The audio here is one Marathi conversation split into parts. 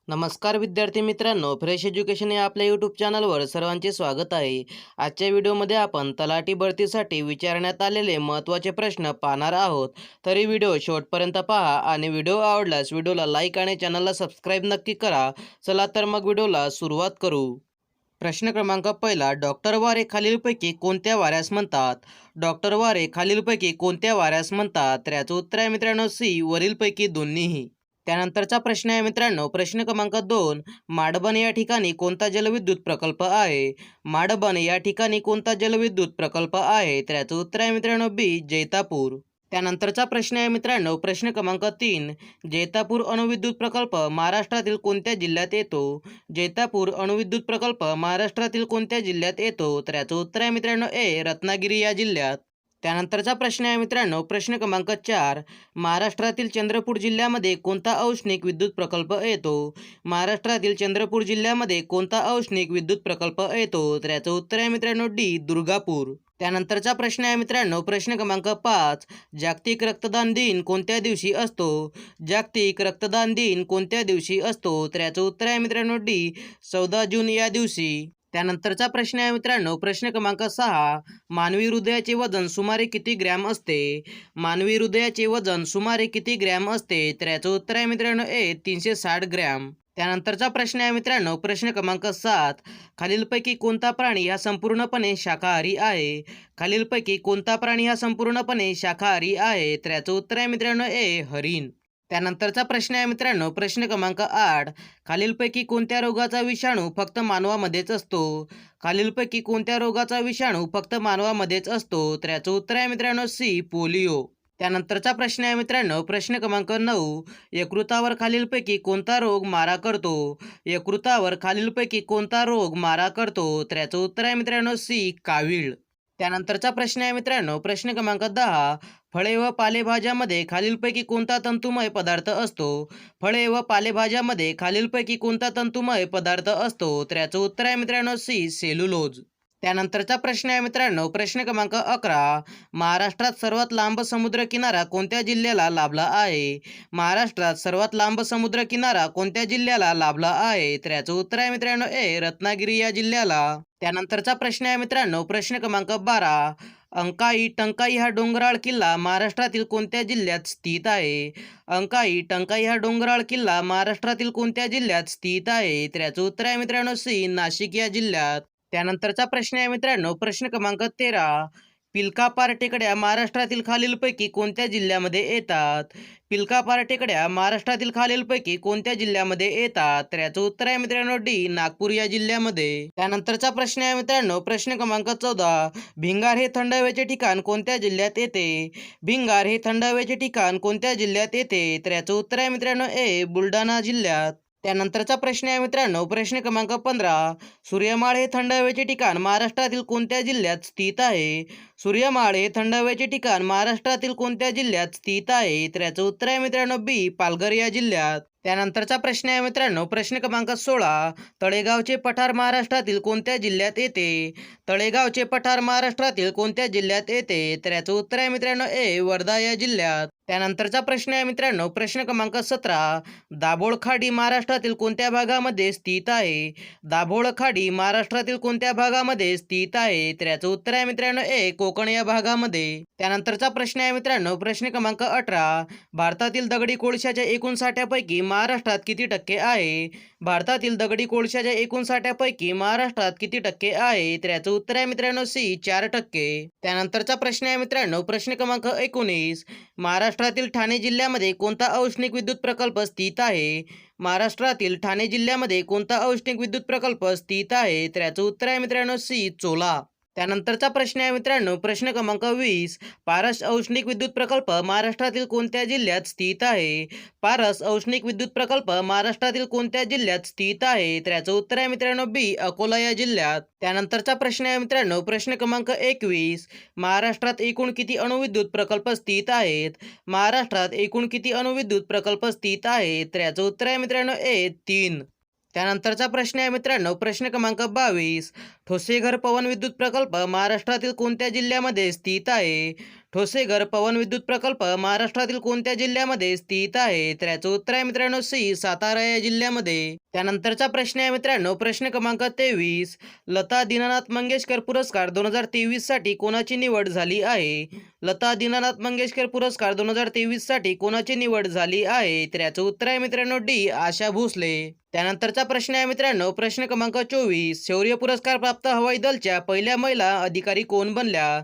नमस्कार विद्यार्थी मित्रांनो, फ्रेश एज्युकेशन या आपल्या यूट्यूब चॅनलवर सर्वांचे स्वागत आहे. आजच्या व्हिडिओमध्ये आपण तलाठी भरतीसाठी विचारण्यात आलेले महत्त्वाचे प्रश्न पाहणार आहोत. तरी व्हिडिओ शेवटपर्यंत पहा आणि व्हिडिओ आवडल्यास व्हिडिओला लाईक आणि चॅनलला सबस्क्राईब नक्की करा. चला तर मग व्हिडिओला सुरुवात करू. प्रश्न क्रमांक पहिला, डॉक्टर वारे खालीलपैकी कोणत्या वाऱ्यास म्हणतात? डॉक्टर वारे खालीलपैकी कोणत्या वाऱ्यास म्हणतात? तर याचं उत्तर आहे मित्रांनो सी, वरीलपैकी दोन्हीही. त्यानंतरचा प्रश्न आहे मित्रांनो, प्रश्न क्रमांक 2, माडबन या ठिकाणी कोणता जलविद्युत प्रकल्प आहे? माडबन या ठिकाणी कोणता जलविद्युत प्रकल्प आहे? तर याचं उत्तर आहे मित्रांनो बी, जैतापूर. त्यानंतरचा प्रश्न आहे मित्रांनो, प्रश्न क्रमांक 3, जैतापूर अणुविद्युत प्रकल्प महाराष्ट्रातील कोणत्या जिल्ह्यात येतो? जैतापूर अणुविद्युत प्रकल्प महाराष्ट्रातील कोणत्या जिल्ह्यात येतो? तर याचं उत्तर आहे मित्रांनो ए, रत्नागिरी या जिल्ह्यात. त्यानंतरचा प्रश्न आहे मित्रांनो, प्रश्न क्रमांक 4, महाराष्ट्रातील चंद्रपूर जिल्ह्यामध्ये कोणता औष्णिक विद्युत प्रकल्प येतो? महाराष्ट्रातील चंद्रपूर जिल्ह्यामध्ये कोणता औष्णिक विद्युत प्रकल्प येतो? तर याचं उत्तर आहे मित्रांनो डी, दुर्गापूर. त्यानंतरचा प्रश्न आहे मित्रांनो, प्रश्न क्रमांक 5, जागतिक रक्तदान दिन कोणत्या दिवशी असतो? जागतिक रक्तदान दिन कोणत्या दिवशी असतो? तर याचं उत्तर आहे मित्रांनो डी, 14 जून या दिवशी. त्यानंतरचा प्रश्न आहे मित्रांनो, प्रश्न क्रमांक 6, मानवी हृदयाचे वजन सुमारे किती ग्रॅम असते? मानवी हृदयाचे वजन सुमारे किती ग्रॅम असते? तर याचं उत्तर आहे मित्रांनो ए, 360 ग्रॅम. त्यानंतरचा प्रश्न आहे मित्रांनो, प्रश्न क्रमांक 7, खालीलपैकी कोणता प्राणी हा संपूर्णपणे शाकाहारी आहे? खालीलपैकी कोणता प्राणी हा संपूर्णपणे शाकाहारी आहे? तर याचं उत्तर आहे मित्रांनो ए, हरिण. त्यानंतरचा प्रश्न आहे मित्रांनो, प्रश्न क्रमांक 8, खालीलपैकी कोणत्या रोगाचा विषाणू फक्त मानवामध्येच असतो? खालीलपैकी कोणत्या रोगाचा विषाणू फक्त मानवामध्येच असतो? तर याचं उत्तर आहे मित्रांनो सी, पोलिओ. त्यानंतरचा प्रश्न आहे मित्रांनो, प्रश्न क्रमांक 9, यकृतावर खालीलपैकी कोणता रोग मारा करतो? यकृतावर खालीलपैकी कोणता रोग मारा करतो? तर याचं उत्तर आहे मित्रांनो सी, कावीळ. त्यानंतरचा प्रश्न आहे मित्रांनो, प्रश्न क्रमांक 10, फळे व पालेभाज्यामध्ये खालीलपैकी कोणता तंतुमय पदार्थ असतो? फळे व पालेभाज्यामध्ये खालीलपैकी कोणता तंतुमय पदार्थ असतो? तर याचं उत्तर आहे मित्रांनो सी, सेल्युलोज. त्यानंतरचा प्रश्न आहे मित्रांनो, प्रश्न क्रमांक 11, महाराष्ट्रात सर्वात लांब समुद्रकिनारा कोणत्या जिल्ह्याला लाभला आहे? महाराष्ट्रात सर्वात लांब समुद्रकिनारा कोणत्या जिल्ह्याला लाभला आहे? तर याचं उत्तर आहे मित्रांनो ए, रत्नागिरी या जिल्ह्याला. त्यानंतरचा प्रश्न आहे मित्रांनो, प्रश्न क्रमांक 12, अंकाई टंकाई हा डोंगराळ किल्ला महाराष्ट्रातील कोणत्या जिल्ह्यात स्थित आहे? अंकाई टंकाई हा डोंगराळ किल्ला महाराष्ट्रातील कोणत्या जिल्ह्यात स्थित आहे? तर याचं उत्तर आहे मित्रांनो सी, नाशिक या जिल्ह्यात. त्यानंतरचा प्रश्न आहे मित्रांनो, प्रश्न क्रमांक 13, पिलकापार टेकड्या महाराष्ट्रातील खालीलपैकी कोणत्या जिल्ह्यामध्ये येतात? पिलकापार टेकड्या महाराष्ट्रातील खालीलपैकी कोणत्या जिल्ह्यामध्ये येतात? तर याचं उत्तर आहे मित्रांनो डी, नागपूर या जिल्ह्यामध्ये. त्यानंतरचा प्रश्न आहे मित्रांनो, प्रश्न क्रमांक 14, भिंगार हे थंड हवेचे ठिकाण कोणत्या जिल्ह्यात येते? भिंगार हे थंड हवेचे ठिकाण कोणत्या जिल्ह्यात येते? तर याचं उत्तर आहे मित्रांनो ए, बुलढाणा जिल्ह्यात. त्यानंतरचा प्रश्न आहे मित्रांनो, प्रश्न क्रमांक 15, सूर्यमाळ हे थंड हवेचे ठिकाण महाराष्ट्रातील कोणत्या जिल्ह्यात स्थित आहे? सूर्यमाळ हे थंड हवेचे ठिकाण महाराष्ट्रातील कोणत्या जिल्ह्यात स्थित आहे? तर याचं उत्तर आहे मित्रांनो बी, पालघर या जिल्ह्यात. त्यानंतरचा प्रश्न आहे मित्रांनो, प्रश्न क्रमांक 16, तळेगावचे पठार महाराष्ट्रातील कोणत्या जिल्ह्यात येते? तळेगावचे पठार महाराष्ट्रातील कोणत्या जिल्ह्यात येते? तर याचं उत्तर आहे मित्रांनो ए, वर्धा या जिल्ह्यात. त्यानंतरचा प्रश्न आहे मित्रांनो, प्रश्न क्रमांक 17, दाभोळ खाडी महाराष्ट्रातील कोणत्या भागामध्ये स्थित आहे? दाभोळ खाडी महाराष्ट्रातील कोणत्या भागामध्ये स्थित आहे? तर याचं उत्तर आहे मित्रांनो ए, कोकण या भागामध्ये. त्यानंतरचा प्रश्न आहे मित्रांनो, प्रश्न क्रमांक 18, भारतातील दगडी कोळशाच्या एकूण साठ्यापैकी महाराष्ट्रात किती टक्के आहे? भारतातील दगडी कोळशाच्या एकूण साठ्यापैकी महाराष्ट्रात किती टक्के आहे? तर याचं उत्तर आहे मित्रांनो सी, 4%. त्यानंतरचा प्रश्न आहे मित्रांनो, प्रश्न क्रमांक 19, महाराष्ट्रातील ठाणे जिल्ह्यामध्ये कोणता औष्णिक विद्युत प्रकल्प स्थित आहे? महाराष्ट्रातील ठाणे जिल्ह्यामध्ये कोणता औष्णिक विद्युत प्रकल्प स्थित आहे? तर याचं उत्तर आहे मित्रांनो सी, चोला. त्यानंतरचा प्रश्न आहे मित्रांनो, प्रश्न क्रमांक 20, पारस औष्णिक विद्युत प्रकल्प महाराष्ट्रातील कोणत्या जिल्ह्यात स्थित आहे? पारस औष्णिक विद्युत प्रकल्प महाराष्ट्रातील कोणत्या जिल्ह्यात स्थित आहे? तर याचं उत्तर आहे मित्रांनो बी, अकोला या जिल्ह्यात. त्यानंतरचा प्रश्न आहे मित्रांनो, प्रश्न क्रमांक 21, महाराष्ट्रात एकूण किती अणुविद्युत प्रकल्प स्थित आहेत? महाराष्ट्रात एकूण किती अणुविद्युत प्रकल्प स्थित आहेत? तर याचं उत्तर आहे मित्रांनो ए, 3. त्यानंतरचा प्रश्न आहे मित्रांनो, प्रश्न क्रमांक 22, ठोसेघर पवन विद्युत प्रकल्प महाराष्ट्रातील कोणत्या जिल्ह्यामध्ये स्थित आहे? ठोसेघर पवन विद्युत प्रकल्प महाराष्ट्रातील कोणत्या जिल्ह्यामध्ये स्थित आहे? तर याचं उत्तर आहे मित्रांनो सी, सातारा या जिल्ह्यामध्ये. त्यानंतरचा प्रश्न आहे मित्रांनो, प्रश्न क्रमांक 23. लता दीनानाथ मंगेशकर पुरस्कार 2023 साठी कोणाची निवड झाली आहे? लता दीनानाथ मंगेशकर पुरस्कार 2023 साठी कोणाची निवड झाली आहे? तर याचं उत्तर आहे मित्रांनो डी, आशा भोसले. त्यानंतरचा प्रश्न आहे मित्रांनो, प्रश्न क्रमांक 24. शौर्य पुरस्कार प्राप्त हवाई दलच्या पहिल्या महिला अधिकारी कोण बनल्या?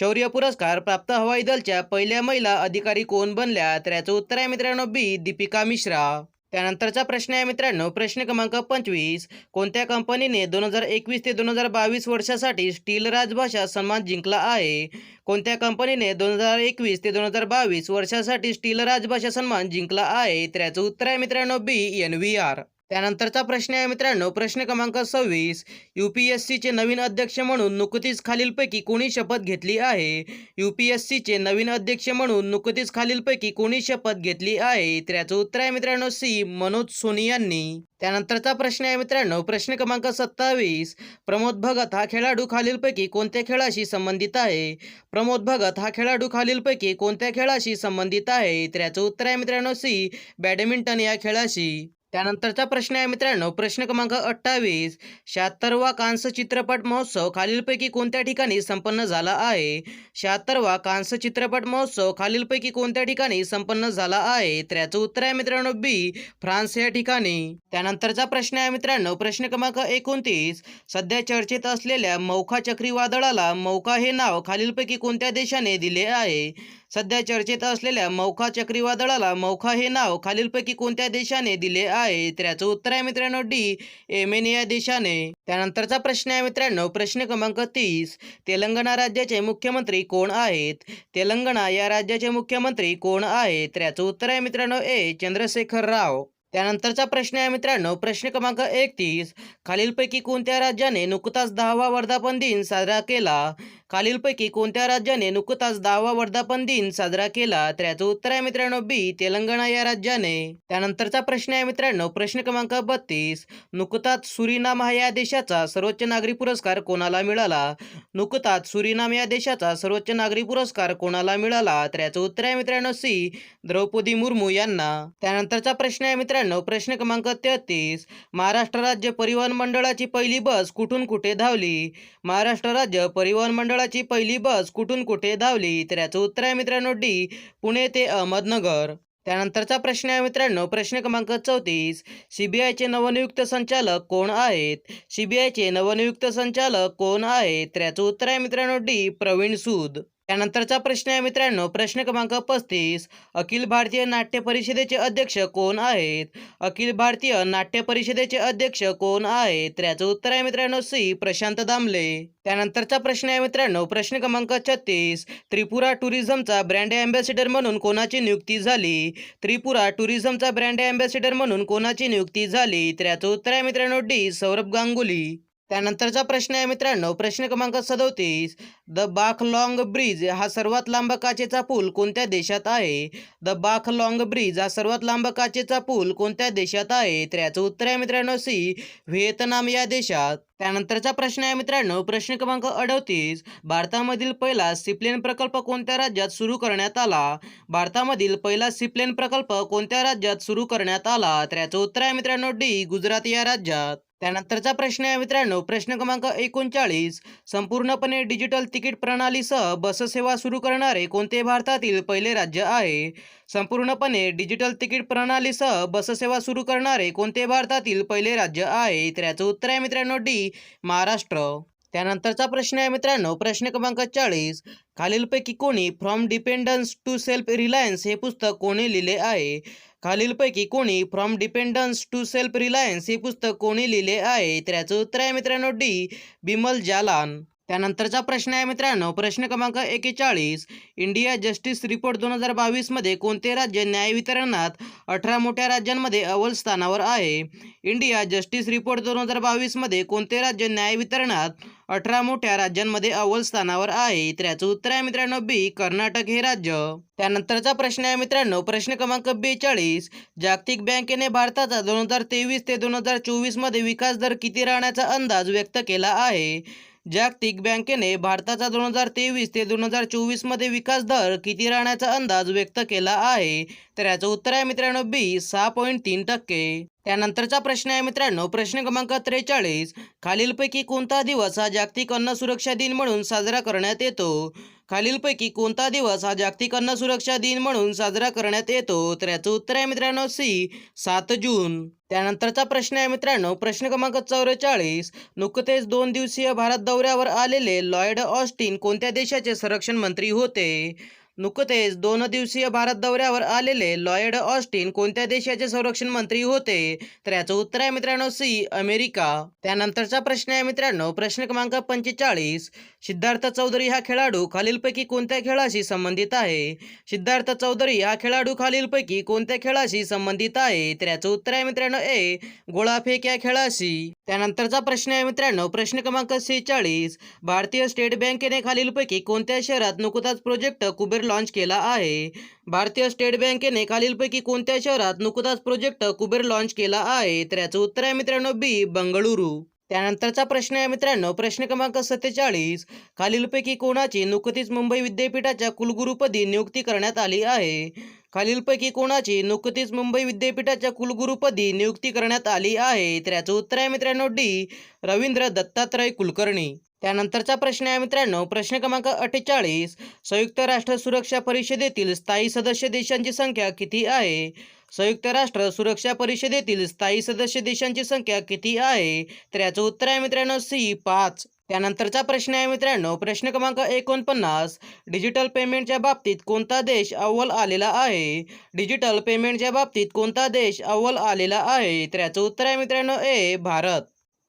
शौर्य पुरस्कार प्राप्त हवाई दलच्या पहिल्या महिला अधिकारी कोण बनल्या? तर याचं उत्तर आहे मित्रांनो बी, दीपिका मिश्रा. त्यानंतरचा प्रश्न आहे मित्रांनो, प्रश्न क्रमांक 25. कोणत्या कंपनीने 2021 ते 2022 वर्षासाठी स्टील राजभाषा सन्मान जिंकला आहे? कोणत्या कंपनीने 2021 ते 2022 वर्षासाठी स्टील राजभाषा सन्मान जिंकला आहे? तर याचं उत्तर आहे मित्रांनो बी, NVR. त्यानंतरचा प्रश्न आहे मित्रांनो, प्रश्न क्रमांक 26. UPSCचे नवीन अध्यक्ष म्हणून नुकतीच खालीलपैकी कोणी शपथ घेतली आहे? UPSCचे नवीन अध्यक्ष म्हणून नुकतीच खालीलपैकी कोणी शपथ घेतली आहे? तर याचं उत्तर आहे मित्रांनो सी, मनोज सोनी यांनी. त्यानंतरचा प्रश्न आहे मित्रांनो, प्रश्न क्रमांक 27. प्रमोद भगत हा खेळाडू खालीलपैकी कोणत्या खेळाशी संबंधित आहे? प्रमोद भगत हा खेळाडू खालीलपैकी कोणत्या खेळाशी संबंधित आहे? तर याचं उत्तर आहे मित्रांनो सी, बॅडमिंटन या खेळाशी. त्यानंतरचा प्रश्न आहे मित्रांनो, प्रश्न क्रमांक 28. 76वा कांस्य चित्रपट महोत्सव खालीलपैकी कोणत्या ठिकाणी संपन्न झाला आहे? 76वा कांस्य चित्रपट महोत्सव खालीलपैकी कोणत्या ठिकाणी संपन्न झाला आहे? तर याचं उत्तर आहे मित्रांनो बी, फ्रान्स या ठिकाणी. त्यानंतरचा प्रश्न आहे मित्रांनो, प्रश्न क्रमांक 29. सध्या चर्चेत असलेल्या मौखा चक्रीवादळाला मौका हे नाव खालीलपैकी कोणत्या देशाने दिले आहे? सध्या चर्चेत असलेल्या मौखा चक्रीवादळाला मौखा हे नाव खालीलपैकी कोणत्या देशाने दिले आहे? तर याचं उत्तर आहे मित्रांनो डी, येमेन या देशाने. त्यानंतरचा प्रश्न आहे मित्रांनो, प्रश्न क्रमांक 30. तेलंगणा राज्याचे मुख्यमंत्री कोण आहेत? तेलंगणा या राज्याचे मुख्यमंत्री कोण आहेत? तर याचं उत्तर आहे मित्रांनो ए, चंद्रशेखर राव. त्यानंतरचा प्रश्न आहे मित्रांनो, प्रश्न क्रमांक 31. खालीलपैकी कोणत्या राज्याने नुकताच 10वा वर्धापन दिन साजरा केला? खालीलपैकी कोणत्या राज्याने नुकताच 10वा वर्धापन दिन साजरा केला? तर याचं उत्तर आहे मित्रांनो बी, तेलंगणा या राज्याने. त्यानंतरचा प्रश्न आहे मित्रांनो, प्रश्न क्रमांक 32. नुकताच सुरिनाम या देशाचा सर्वोच्च नागरी पुरस्कार कोणाला मिळाला? नुकताच सुरिनाम या देशाचा सर्वोच्च नागरी पुरस्कार कोणाला मिळाला? तर याचं उत्तर आहे मित्रांनो सी, द्रौपदी मुर्मू यांना. त्यानंतरचा प्रश्न आहे मित्रांनो, प्रश्न क्रमांक 33. महाराष्ट्र राज्य परिवहन मंडळाची पहिली बस कुठून कुठे धावली? महाराष्ट्र राज्य परिवहन मंडळाची पहिली बस कुठून कुठे धावली? तर याचं उत्तर आहे मित्रांनो डी, पुणे ते अहमदनगर. त्यानंतरचा प्रश्न आहे मित्रांनो, प्रश्न क्रमांक 34. CBIचे नवनियुक्त संचालक कोण आहेत? CBIचे नवनियुक्त संचालक कोण आहेत? तर याचं उत्तर आहे मित्रांनो डी, प्रवीण सूद. त्यानंतरचा प्रश्न आहे मित्रांनो, प्रश्न क्रमांक 35. अखिल भारतीय नाट्य परिषदेचे अध्यक्ष कोण आहेत? अखिल भारतीय नाट्य परिषदेचे अध्यक्ष कोण आहेत? तर याचं उत्तर आहे मित्रांनो सी, प्रशांत दामले. त्यानंतरचा प्रश्न आहे मित्रांनो, प्रश्न क्रमांक 36. त्रिपुरा टुरिझमचा ब्रँड अँबॅसेडर म्हणून कोणाची नियुक्ती झाली? त्रिपुरा टुरिझमचा ब्रँड अँबॅसेडर म्हणून कोणाची नियुक्ती झाली? तर याचं उत्तर आहे मित्रांनो डी, सौरभ गांगुली. त्यानंतरचा प्रश्न आहे मित्रांनो, प्रश्न क्रमांक 37. द बाखलॉंग ब्रिज हा सर्वात लांब काचेचा पूल कोणत्या देशात आहे? द बाखलॉंग ब्रिज हा सर्वात लांब काचेचा पूल कोणत्या देशात आहे? तर याचं उत्तर आहे मित्रांनो सी, व्हिएतनाम या देशात. त्यानंतरचा प्रश्न आहे मित्रांनो, प्रश्न क्रमांक 38. भारतामधील पहिला सीप्लेन प्रकल्प कोणत्या राज्यात सुरू करण्यात आला? भारतामधील पहिला सीप्लेन प्रकल्प कोणत्या राज्यात सुरू करण्यात आला? तर याचं उत्तर आहे मित्रांनो डी, गुजरात या राज्यात. त्यानंतरचा प्रश्न आहे मित्रांनो, प्रश्न क्रमांक 39. संपूर्णपणे डिजिटल तिकीट प्रणालीसह बससेवा सुरू करणारे कोणते भारतातील पहिले राज्य आहे? संपूर्णपणे डिजिटल तिकीट प्रणालीसह बससेवा सुरू करणारे कोणते भारतातील पहिले राज्य आहे? तर याचं उत्तर आहे मित्रांनो डी, महाराष्ट्र. त्यानंतरचा प्रश्न आहे मित्रांनो, प्रश्न क्रमांक 40. खालीलपैकी कोणी from dependence to self reliance हे पुस्तक कोणी लिहिले आहे? खालीलपैकी कोणी from dependence to self reliance हे पुस्तक कोणी लिहिले आहे? तर याचं उत्तर आहे मित्रांनो डी, बिमल जालान. त्यानंतरचा प्रश्न आहे मित्रांनो, प्रश्न क्रमांक 41. इंडिया जस्टिस रिपोर्ट 2022 मध्ये कोणते राज्य न्याय वितरणात 18 मोठ्या राज्यांमध्ये अव्वल स्थानावर आहे? इंडिया जस्टिस रिपोर्ट 2022 मध्ये कोणते राज्य न्याय वितरणात 18 मोठ्या राज्यांमध्ये अव्वल स्थानावर आहे? तर याचं उत्तर आहे मित्रांनो बी, कर्नाटक हे राज्य. त्यानंतरचा प्रश्न आहे मित्रांनो, प्रश्न क्रमांक 42. जागतिक बँकेने भारताचा 2023 ते 2024 मध्ये विकास दर किती राहण्याचा अंदाज व्यक्त केला आहे? जागतिक बँकेने भारताचा 2023 ते 2024 मध्ये विकास दर किती राहण्याचा अंदाज व्यक्त केला आहे? तर याचं उत्तर आहे मित्रांनो बी 6.3%. त्यानंतरचा प्रश्न आहे मित्रांनो, प्रश्न क्रमांक 43. खालीलपैकी कोणता दिवस हा जागतिक अन्न सुरक्षा दिन म्हणून साजरा करण्यात येतो? खालीलपैकी कोणता दिवस हा जागतिक अन्न सुरक्षा दिन म्हणून साजरा करण्यात येतो? तर याचं उत्तर आहे मित्रांनो सी 7 जून. त्यानंतरचा प्रश्न आहे मित्रांनो, प्रश्न क्रमांक 44. नुकतेच 2 दिवसीय भारत दौऱ्यावर आलेले लॉयड ऑस्टिन कोणत्या देशाचे संरक्षण मंत्री होते? नुकतेच 2 दिवसीय भारत दौऱ्यावर आलेले लॉयड ऑस्टिन कोणत्या देशाचे संरक्षण मंत्री होते? तर याचं उत्तर आहे मित्रांनो सी अमेरिका. त्यानंतरचा प्रश्न आहे मित्रांनो, प्रश्न क्रमांक 45. सिद्धार्थ चौधरी हा खेळाडू खालीलपैकी कोणत्या खेळाशी संबंधित आहे? सिद्धार्थ चौधरी हा खेळाडू खालीलपैकी कोणत्या खेळाशी संबंधित आहे? तर याचं उत्तर आहे मित्रांनो ए गोळाफेक या खेळाशी. त्यानंतरचा प्रश्न आहे मित्रांनो, प्रश्न क्रमांक 46. भारतीय स्टेट बँकेने खालीलपैकी कोणत्या शहरात नुकताच प्रोजेक्ट कुबेर लॉन्च केला आहे? भारतीय स्टेट बँकेने खालीलपैकी कोणत्या शहरात नुकताच प्रोजेक्ट कुबेर लॉन्च केला आहे? तर याचं उत्तर आहे मित्रांनो बी बंगळुरू. त्यानंतरचा प्रश्न आहे मित्रांनो, प्रश्न क्रमांक 47. खालीलपैकी कोणाची नुकतीच मुंबई विद्यापीठाच्या कुलगुरूपदी नियुक्ती करण्यात आली आहे? खालीलपैकी कोणाची नुकतीच मुंबई विद्यापीठाच्या कुलगुरूपदी नियुक्ती करण्यात आली आहे? तर याचं उत्तर आहे मित्रांनो डी रवींद्र दत्तात्रय कुलकर्णी. त्यानंतरचा प्रश्न आहे मित्रांनो, प्रश्न क्रमांक 48. संयुक्त राष्ट्र सुरक्षा परिषदेतील स्थायी सदस्य देशांची संख्या किती आहे? संयुक्त राष्ट्र सुरक्षा परिषदेतील स्थायी सदस्य देशांची संख्या किती आहे? तर याचं उत्तर आहे मित्रांनो सी 5. त्यानंतरचा प्रश्न आहे मित्रांनो, प्रश्न क्रमांक 49. डिजिटल पेमेंटच्या बाबतीत कोणता देश अव्वल आलेला आहे? डिजिटल पेमेंटच्या बाबतीत कोणता देश अव्वल आलेला आहे? तर याचं उत्तर आहे मित्रांनो ए भारत.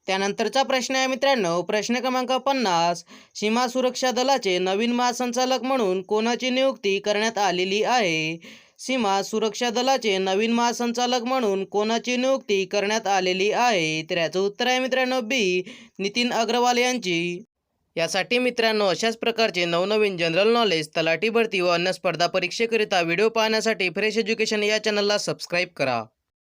त्यानंतरचा प्रश्न आहे मित्रांनो, प्रश्न क्रमांक 50. सीमा सुरक्षा दलाचे नवीन महासंचालक म्हणून कोणाची नियुक्ती करण्यात आलेली आहे? सीमा सुरक्षा दलाचे नवीन महासंचालक म्हणून कोणाची नियुक्ती करण्यात आलेली आहे? तर याचं उत्तर आहे मित्रांनो बी नितीन अग्रवाल यांची. यासाठी मित्रांनो अशाच प्रकारचे नवनवीन जनरल नॉलेज, तलाठी भरती व अन्य स्पर्धा परीक्षेकरिता व्हिडिओ पाहण्यासाठी फ्रेश एज्युकेशन या चॅनलला सबस्क्राईब करा.